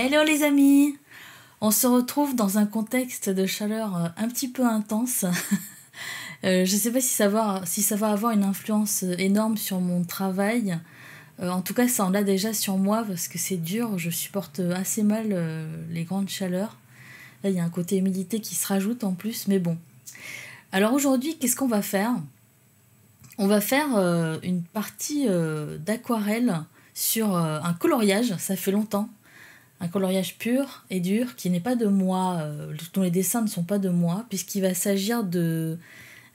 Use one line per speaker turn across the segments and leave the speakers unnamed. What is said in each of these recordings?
Hello les amis! On se retrouve dans un contexte de chaleur un petit peu intense. Je ne sais pas si ça va avoir une influence énorme sur mon travail. En tout cas, ça en a déjà sur moi parce que c'est dur. Je supporte assez mal les grandes chaleurs. Là, il y a un côté humidité qui se rajoute en plus, mais bon. Alors aujourd'hui, qu'est-ce qu'on va faire? On va faire une partie d'aquarelle sur un coloriage. Ça fait longtemps. Un coloriage pur et dur qui n'est pas de moi, dont les dessins ne sont pas de moi, puisqu'il va s'agir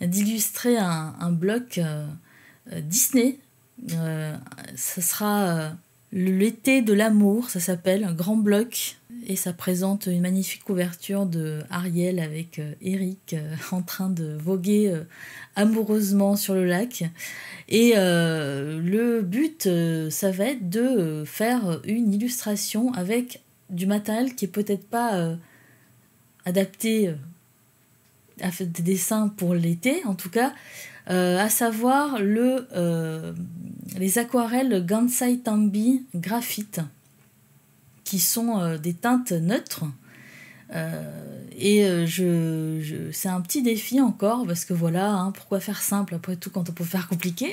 d'illustrer un bloc Disney. Ça sera l'été de l'amour, ça s'appelle, un grand bloc. Et ça présente une magnifique couverture de Ariel avec Eric en train de voguer amoureusement sur le lac. Et le but, ça va être de faire une illustration avec du matériel qui est peut-être pas adapté à faire des dessins pour l'été, en tout cas, à savoir les aquarelles Gansai Tambi graphite, qui sont des teintes neutres. C'est un petit défi encore parce que voilà, hein, pourquoi faire simple après tout quand on peut faire compliqué.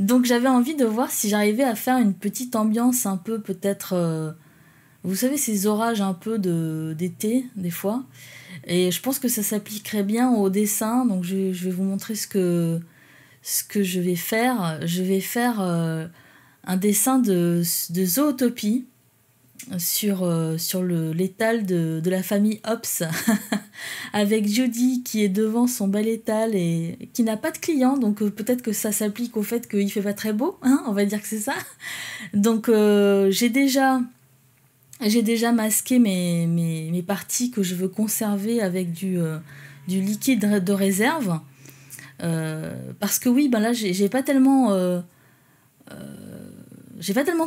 Donc j'avais envie de voir si j'arrivais à faire une petite ambiance un peu peut-être vous savez ces orages un peu d'été des fois, et je pense que ça s'appliquerait bien au dessin. Donc je vais vous montrer ce que je vais faire. Je vais faire un dessin de Zootopie sur l'étal de la famille Hobbs avec Judy qui est devant son bel étal et qui n'a pas de clients, donc peut-être que ça s'applique au fait qu'il fait pas très beau, hein, on va dire que c'est ça. Donc j'ai déjà masqué mes parties que je veux conserver avec du liquide de réserve, parce que oui, ben là j'ai pas tellement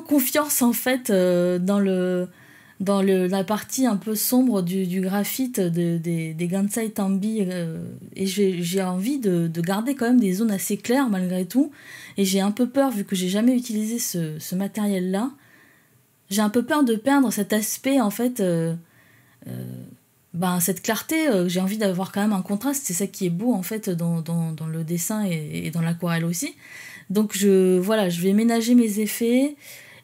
confiance en fait dans la partie un peu sombre du graphite des Gansai Tambi, et j'ai envie de garder quand même des zones assez claires malgré tout, et j'ai un peu peur, vu que j'ai jamais utilisé ce matériel là, j'ai un peu peur de perdre cet aspect en fait, cette clarté. J'ai envie d'avoir quand même un contraste, c'est ça qui est beau en fait dans le dessin et dans l'aquarelle aussi. Donc je vais ménager mes effets.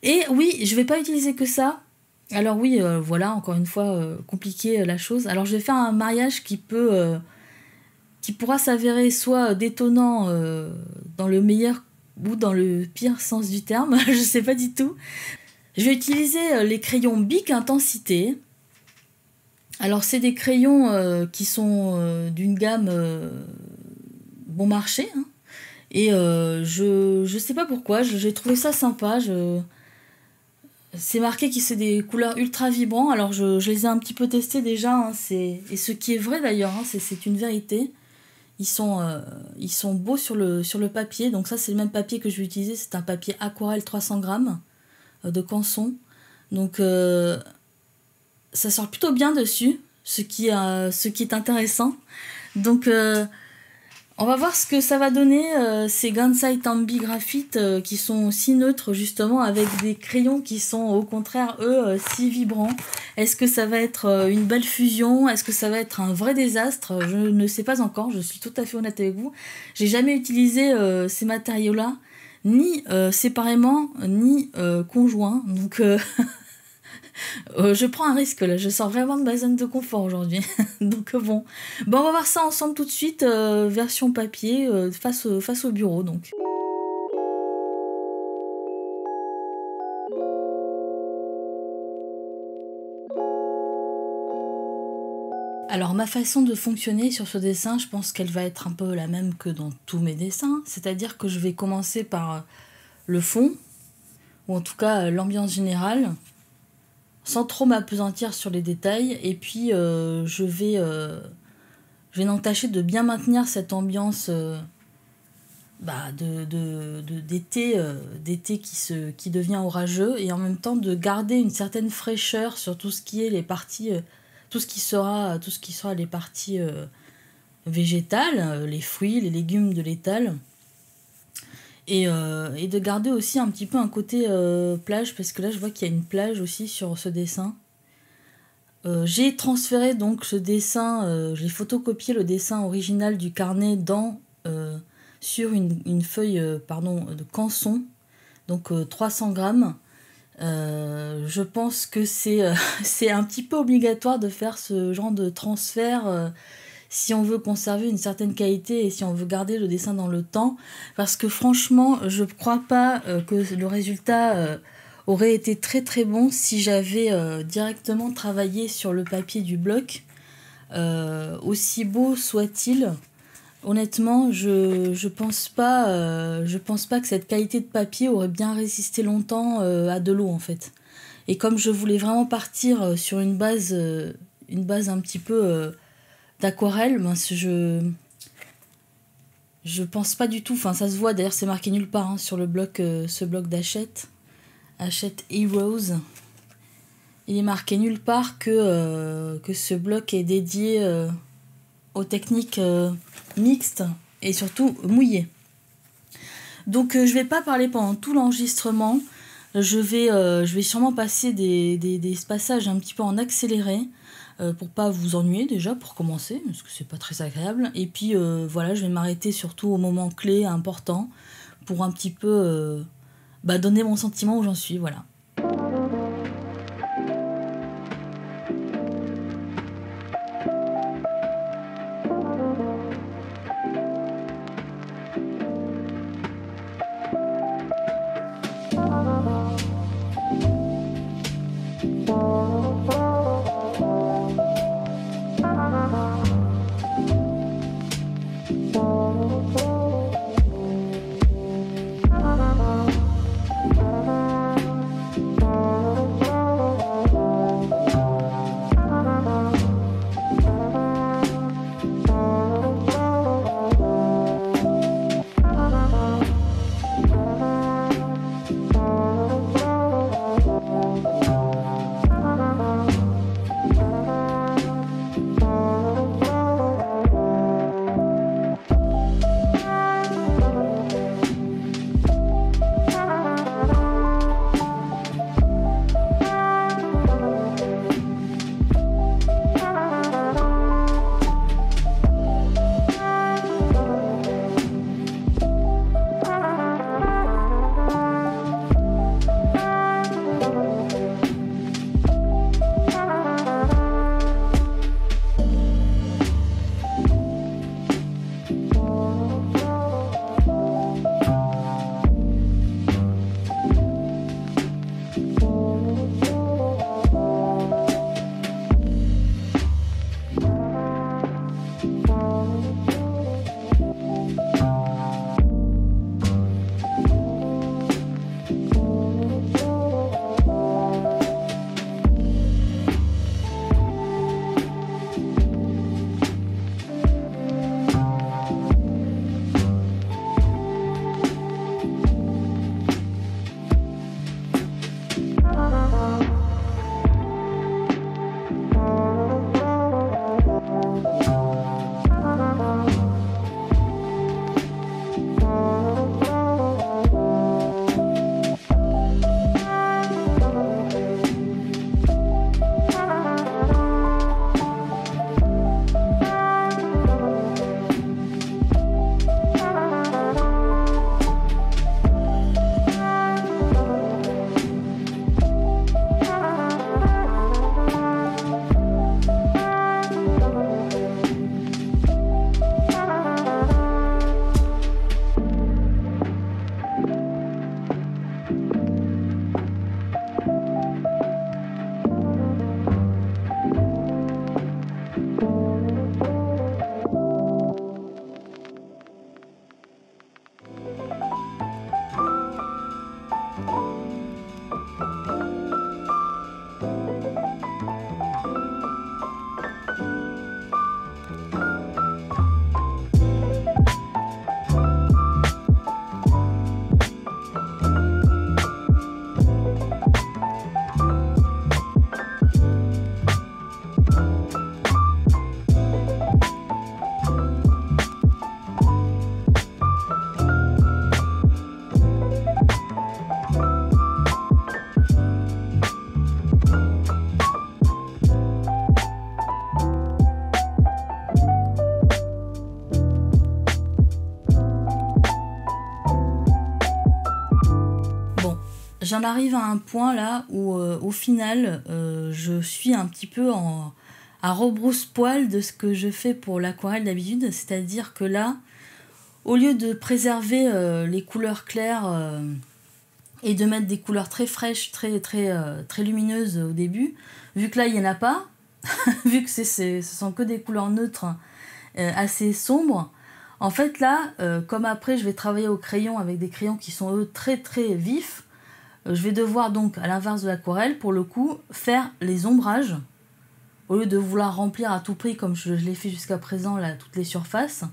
Et oui, je vais pas utiliser que ça. Alors oui, voilà, encore une fois, compliquer la chose. Alors je vais faire un mariage qui pourra s'avérer soit détonnant dans le meilleur ou dans le pire sens du terme. Je sais pas du tout. Je vais utiliser les crayons Bic Intensité. Alors c'est des crayons qui sont d'une gamme bon marché, hein. Et je sais pas pourquoi, j'ai trouvé ça sympa. C'est marqué que c'est des couleurs ultra vibrantes. Alors je les ai un petit peu testés déjà, hein, et ce qui est vrai d'ailleurs, hein, c'est une vérité. Ils sont beaux sur le papier. Donc ça c'est le même papier que je vais utiliser. C'est un papier aquarelle 300 grammes de Canson. Donc ça sort plutôt bien dessus, ce qui est intéressant. Donc on va voir ce que ça va donner, ces Gansai Tambi graphite qui sont si neutres justement, avec des crayons qui sont au contraire eux si vibrants. Est-ce que ça va être une belle fusion? Est-ce que ça va être un vrai désastre? Je ne sais pas encore, je suis tout à fait honnête avec vous. J'ai jamais utilisé ces matériaux-là, ni séparément, ni conjoints. Donc je prends un risque là, je sors vraiment de ma zone de confort aujourd'hui. Donc bon, on va voir ça ensemble tout de suite, version papier, face au bureau donc. Alors ma façon de fonctionner sur ce dessin, je pense qu'elle va être un peu la même que dans tous mes dessins, c'est-à-dire que je vais commencer par le fond, ou en tout cas l'ambiance générale, sans trop m'appesantir sur les détails, et puis je vais donc tâcher de bien maintenir cette ambiance d'été qui devient orageux, et en même temps de garder une certaine fraîcheur sur tout ce qui est les parties, tout ce qui sera les parties végétales, les fruits, les légumes de l'étal. et de garder aussi un petit peu un côté plage, parce que là je vois qu'il y a une plage aussi sur ce dessin. J'ai transféré donc ce dessin, j'ai photocopié le dessin original du carnet sur une feuille de canson, donc 300 grammes. Je pense que c'est un petit peu obligatoire de faire ce genre de transfert si on veut conserver une certaine qualité et si on veut garder le dessin dans le temps, parce que franchement je ne crois pas que le résultat aurait été très très bon si j'avais directement travaillé sur le papier du bloc. Aussi beau soit-il, honnêtement je pense pas que cette qualité de papier aurait bien résisté longtemps à de l'eau en fait. Et comme je voulais vraiment partir sur une base un petit peu d'aquarelle, ben je pense pas du tout, enfin ça se voit d'ailleurs, c'est marqué nulle part sur le bloc, ce bloc d'Hachette Heroes. Il est marqué nulle part que ce bloc est dédié aux techniques mixtes et surtout mouillées. Donc je vais pas parler pendant tout l'enregistrement. Je vais sûrement passer des passages un petit peu en accéléré pour pas vous ennuyer déjà pour commencer, parce que c'est pas très agréable. Et puis voilà, je vais m'arrêter surtout aux moments clés importants pour un petit peu donner mon sentiment où j'en suis, voilà. j'en arrive à un point là où au final je suis un petit peu à rebrousse-poil de ce que je fais pour l'aquarelle d'habitude, c'est-à-dire que là, au lieu de préserver les couleurs claires et de mettre des couleurs très fraîches, très lumineuses au début, vu que là il n'y en a pas, vu que ce sont que des couleurs neutres assez sombres, en fait là, comme après je vais travailler au crayon avec des crayons qui sont eux très très vifs, je vais devoir donc, à l'inverse de l'aquarelle, pour le coup, faire les ombrages, au lieu de vouloir remplir à tout prix comme je l'ai fait jusqu'à présent là, toutes les surfaces.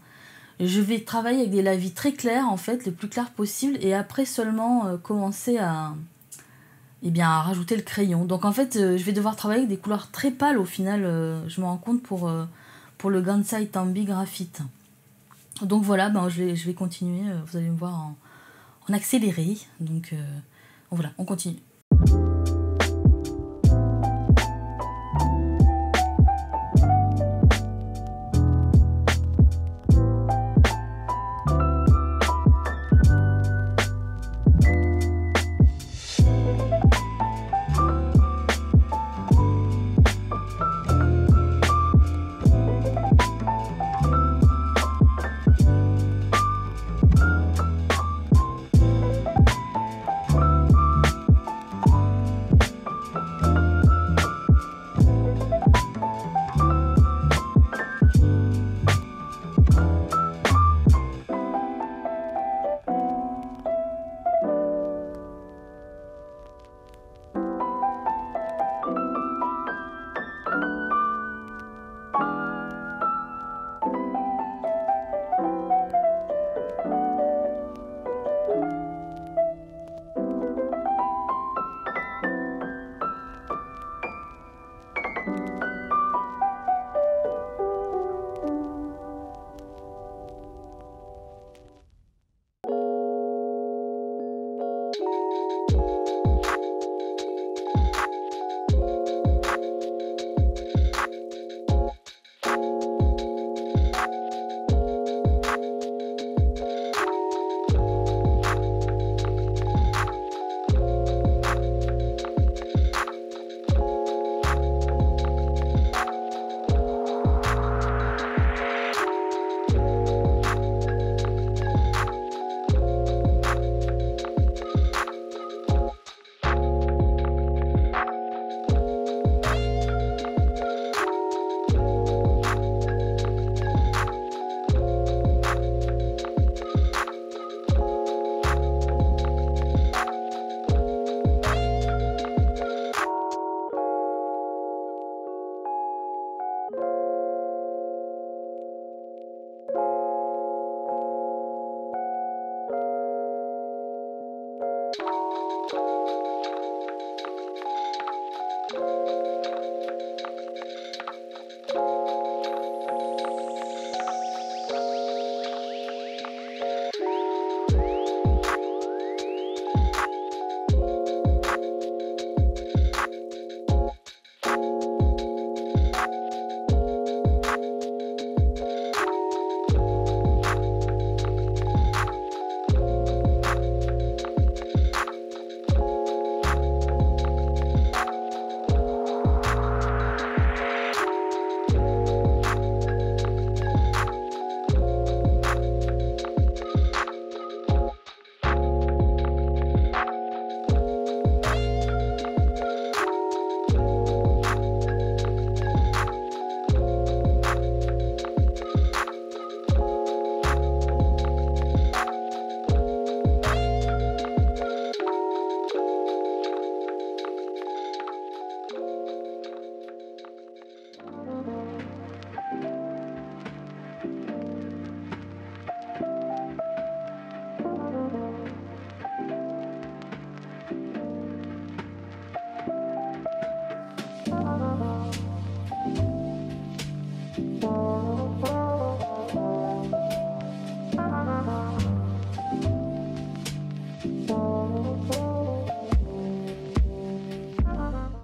Je vais travailler avec des lavis très clairs en fait, les plus clairs possibles, et après seulement commencer à rajouter le crayon. Donc en fait, je vais devoir travailler avec des couleurs très pâles au final, je me rends compte pour le Gansai Tambi Graphite. Donc voilà, je vais continuer, vous allez me voir en accéléré. Donc voilà, on continue.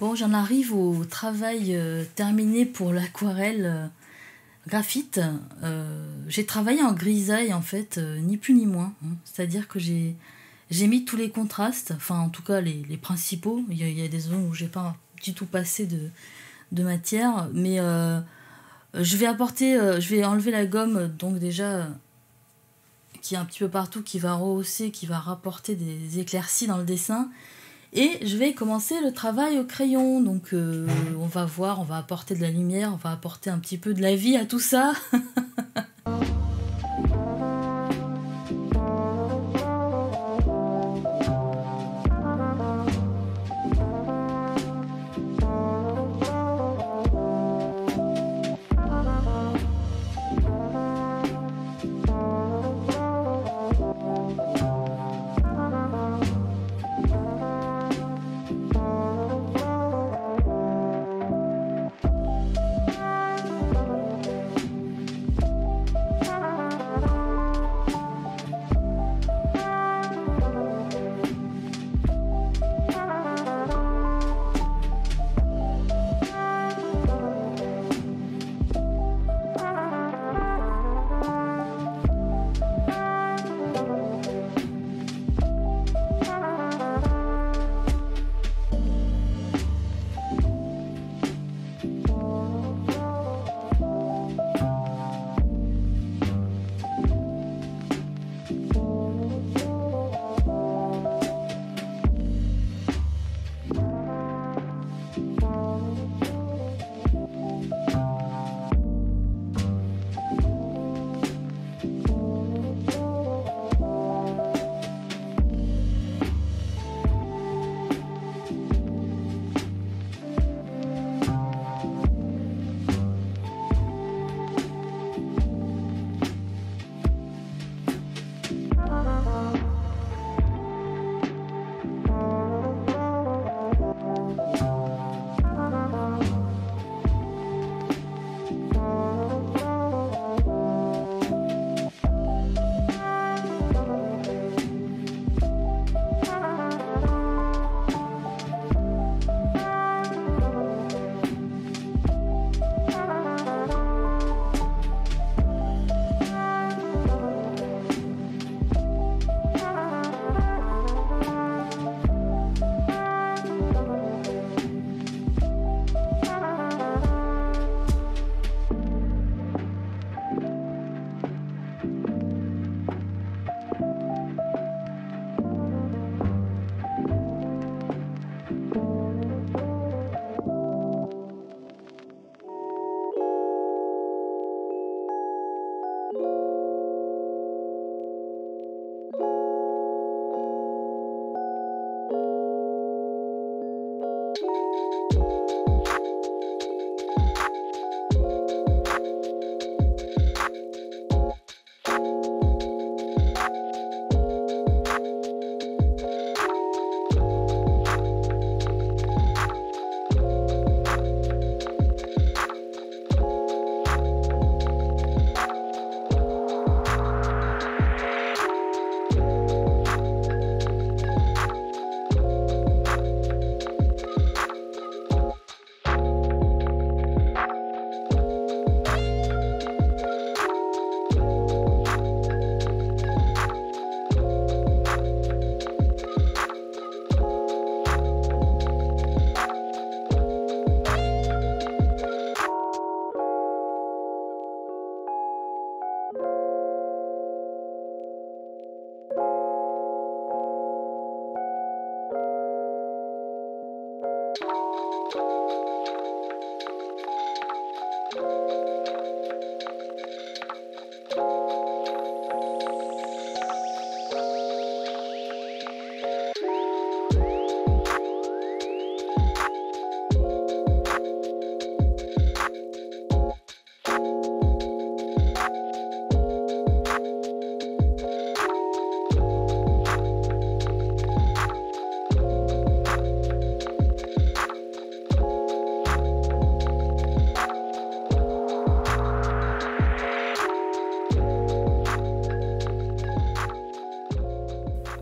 Bon, j'en arrive au travail terminé pour l'aquarelle graphite. J'ai travaillé en grisaille en fait, ni plus ni moins. Hein. C'est-à-dire que j'ai J'ai mis tous les contrastes, enfin en tout cas les principaux. Il y a des zones où j'ai pas du tout passé de matière, mais je vais enlever la gomme, donc déjà qui est un petit peu partout, qui va rehausser, qui va rapporter des éclaircies dans le dessin. Et je vais commencer le travail au crayon. Donc on va voir, on va apporter de la lumière, on va apporter un petit peu de la vie à tout ça.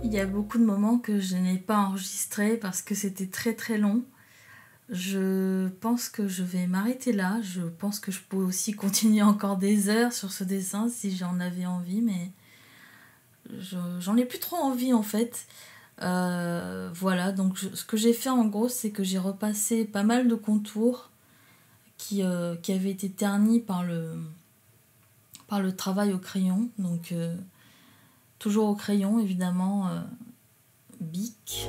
Il y a beaucoup de moments que je n'ai pas enregistrés parce que c'était très très long. Je pense que je vais m'arrêter là. Je pense que je peux aussi continuer encore des heures sur ce dessin si j'en avais envie, mais j'en ai plus trop envie en fait. Voilà, donc ce que j'ai fait en gros, c'est que j'ai repassé pas mal de contours qui avaient été ternis par le travail au crayon. Donc toujours au crayon évidemment, Bic.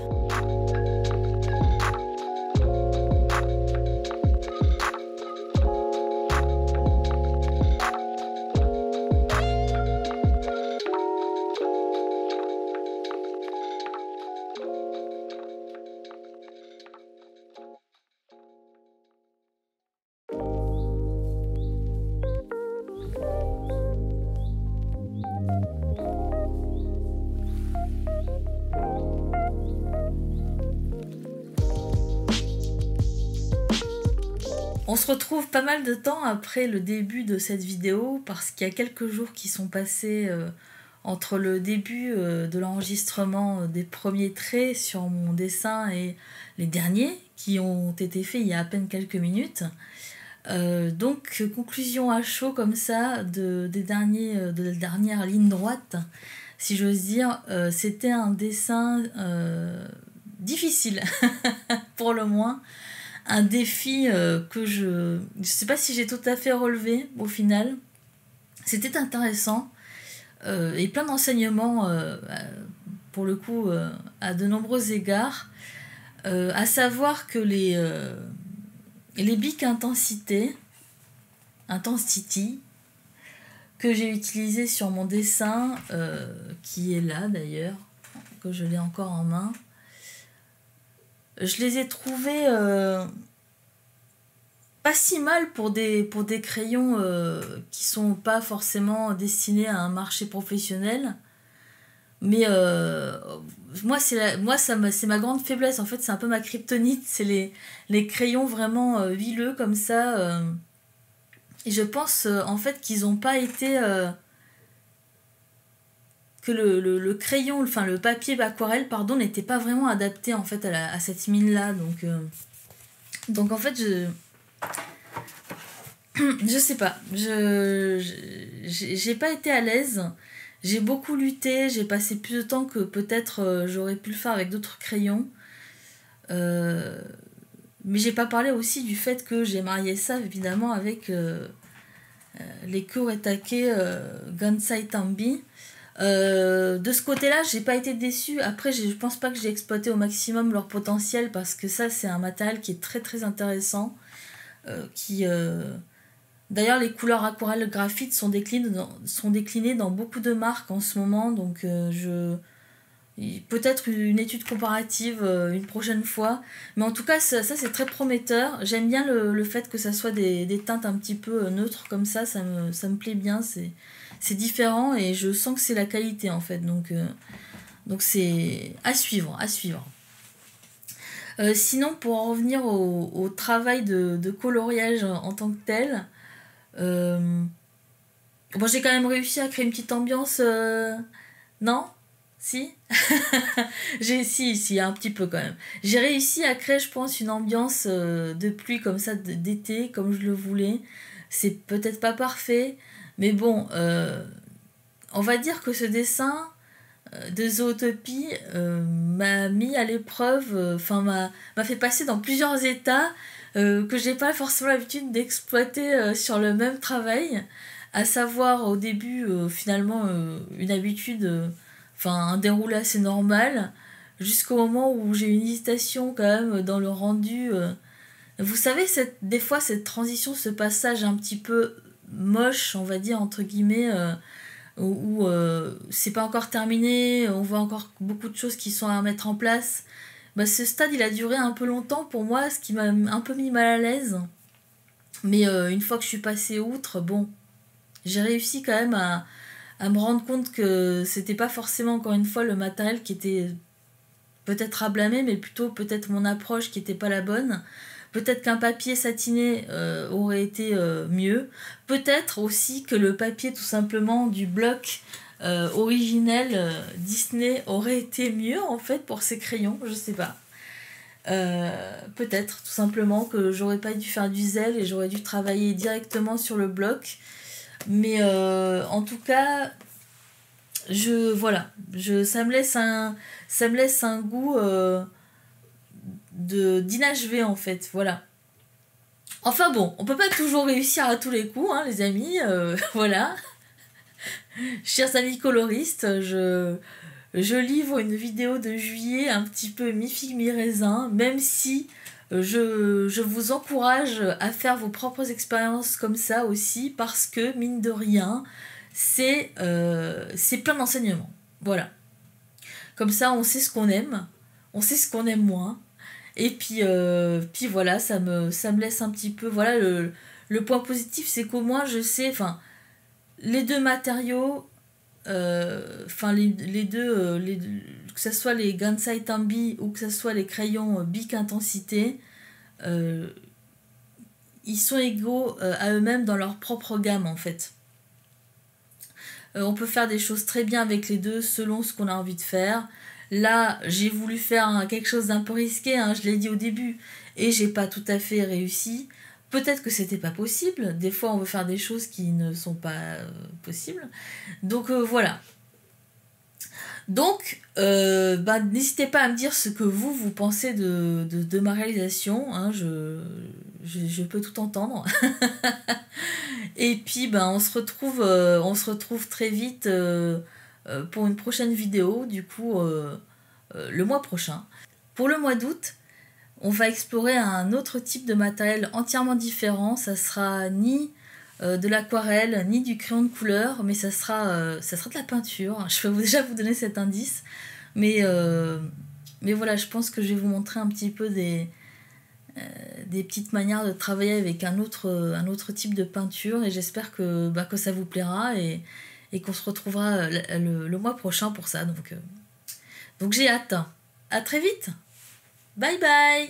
On se retrouve pas mal de temps après le début de cette vidéo parce qu'il y a quelques jours qui sont passés entre le début de l'enregistrement des premiers traits sur mon dessin et les derniers qui ont été faits il y a à peine quelques minutes. Donc conclusion à chaud comme ça de la dernière ligne droite, si j'ose dire. C'était un dessin difficile pour le moins. Un défi que je sais pas si j'ai tout à fait relevé au final. C'était intéressant et plein d'enseignements pour le coup à de nombreux égards. À savoir que les bics intensity que j'ai utilisé sur mon dessin, qui est là d'ailleurs, que je l'ai encore en main, je les ai trouvés pas si mal pour des crayons qui sont pas forcément destinés à un marché professionnel. Mais moi, c'est ma grande faiblesse. En fait, c'est un peu ma kryptonite. C'est les crayons vraiment huileux comme ça. Et je pense en fait qu'ils n'ont pas été... que le crayon, enfin le papier aquarelle, pardon, n'était pas vraiment adapté en fait à cette mine-là. Donc en fait, je sais pas. J'ai pas été à l'aise. J'ai beaucoup lutté. J'ai passé plus de temps que peut-être j'aurais pu le faire avec d'autres crayons. Mais j'ai pas parlé aussi du fait que j'ai marié ça évidemment avec les Kuretake Gansai Tambi. De ce côté-là, j'ai pas été déçue. Après, je pense pas que j'ai exploité au maximum leur potentiel parce que ça, c'est un matériel qui est très très intéressant. D'ailleurs, les couleurs aquarelles graphite sont déclinées dans beaucoup de marques en ce moment. Donc, peut-être une étude comparative une prochaine fois. Mais en tout cas, ça c'est très prometteur. J'aime bien le fait que ça soit des teintes un petit peu neutres comme ça. Ça me plaît bien. C'est différent et je sens que c'est la qualité en fait. Donc c'est à suivre. Sinon, pour en revenir au travail de coloriage en tant que tel, bon, j'ai quand même réussi à créer une petite ambiance. Non? Si? Si, un petit peu quand même. J'ai réussi à créer, je pense, une ambiance de pluie comme ça, d'été, comme je le voulais. C'est peut-être pas parfait, mais bon, on va dire que ce dessin de Zootopie m'a mis à l'épreuve, m'a fait passer dans plusieurs états que j'ai pas forcément l'habitude d'exploiter sur le même travail. À savoir, au début, finalement, une habitude, un déroulé assez normal, jusqu'au moment où j'ai une hésitation quand même dans le rendu. Vous savez, des fois, cette transition, ce passage un petit peu moche, on va dire, entre guillemets, où c'est pas encore terminé, on voit encore beaucoup de choses qui sont à mettre en place. Bah, ce stade, il a duré un peu longtemps pour moi, ce qui m'a un peu mis mal à l'aise. Mais une fois que je suis passée outre, bon, j'ai réussi quand même à me rendre compte que c'était pas forcément, encore une fois, le matériel qui était peut-être à blâmer, mais plutôt peut-être mon approche qui était pas la bonne. Peut-être qu'un papier satiné aurait été mieux. Peut-être aussi que le papier tout simplement du bloc originel Disney aurait été mieux en fait pour ces crayons, je sais pas. Peut-être tout simplement que j'aurais pas dû faire du zèle et j'aurais dû travailler directement sur le bloc. Mais en tout cas, voilà, ça me laisse un goût d'inachevé en fait, voilà. Enfin bon, on peut pas toujours réussir à tous les coups, hein, les amis, voilà. Chers amis coloristes, je livre une vidéo de juillet un petit peu mi-figue mi-raisin, même si je vous encourage à faire vos propres expériences comme ça aussi, parce que, mine de rien, c'est plein d'enseignements. Voilà. Comme ça, on sait ce qu'on aime, on sait ce qu'on aime moins. Et puis voilà, ça me laisse un petit peu... Voilà, le point positif, c'est qu'au moins, je sais... Enfin, les deux matériaux... Enfin, les deux... que ce soit les Gansai Tambi ou que ce soit les crayons Bic Intensité, ils sont égaux à eux-mêmes dans leur propre gamme, en fait. On peut faire des choses très bien avec les deux selon ce qu'on a envie de faire. Là, j'ai voulu faire quelque chose d'un peu risqué, hein, je l'ai dit au début, et j'ai pas tout à fait réussi. Peut-être que c'était pas possible. Des fois, on veut faire des choses qui ne sont pas possibles. Donc voilà. Donc, n'hésitez pas à me dire ce que vous pensez de ma réalisation. Hein, je peux tout entendre. Et puis, on se retrouve très vite pour une prochaine vidéo, du coup, le mois prochain. Pour le mois d'août, on va explorer un autre type de matériel entièrement différent. Ça sera ni de l'aquarelle, ni du crayon de couleur, mais ça sera de la peinture. Je peux déjà vous donner cet indice. Mais voilà, je pense que je vais vous montrer un petit peu des petites manières de travailler avec un autre type de peinture. Et j'espère que ça vous plaira et qu'on se retrouvera le mois prochain pour ça. Donc j'ai hâte. À très vite. Bye bye.